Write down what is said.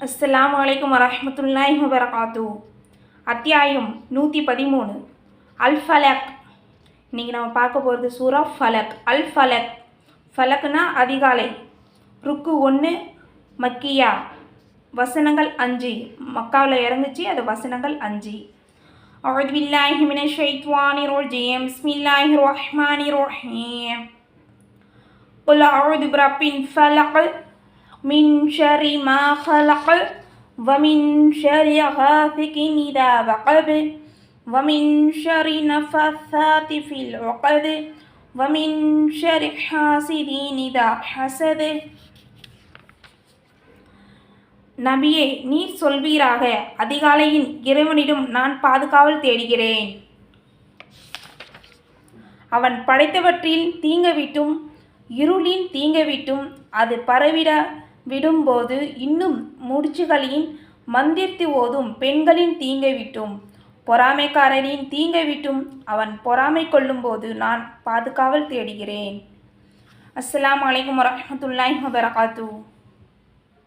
அஸ்ஸலாமு அலைக்கும் வரஹ்மத்துல்லாஹி வபரகாத்துஹு. அத்தியாயம் 113 அல் ஃபலக். இன்றைக்கி நம்ம பார்க்க போகிறது சூரா ஃபலக். அல் ஃபலக், ஃபலக்னா அதிகாலை. ருக்கு 1, மக்கியா, வசனங்கள் 5. மக்காவில் இறங்குச்சு, அது வசனங்கள் 5. அஊது பில்லாஹி மினஷ் ஷைத்வானிர் ரஜீம். பிஸ்மில்லாஹிர் ரஹ்மானிர் ரஹீம். குல் அஊது பிரப்பில் ஃபலக் மின் ஷர்ரி மா خلق ومن شر غاسق إذا وقب ومن شر النفاثات في العقد ومن شر حاسد إذا حسد. நபியே, நீர் சொல்வீராக, அதிகாலையின் இறைவனிடம் நான் பாதுகாவல் தேடுகிறேன். அவன் படைத்தவற்றில் தீங்கவிட்டும் இருளின் தீங்கவிட்டும் அது பரவிட விடும்போது இன்னும் முடிச்சுகளின் மந்திர்த்து ஓதும் பெண்களின் தீங்கவிட்டும் பொறாமைக்காரனின் தீங்கவிட்டும் அவன் பொறாமை கொள்ளும்போது நான் பாதுகாவல் தேடுகிறேன். அஸ்ஸலாமு அலைக்கும் வரஹ்மத்துல்லாஹி வபரகாத்துஹு.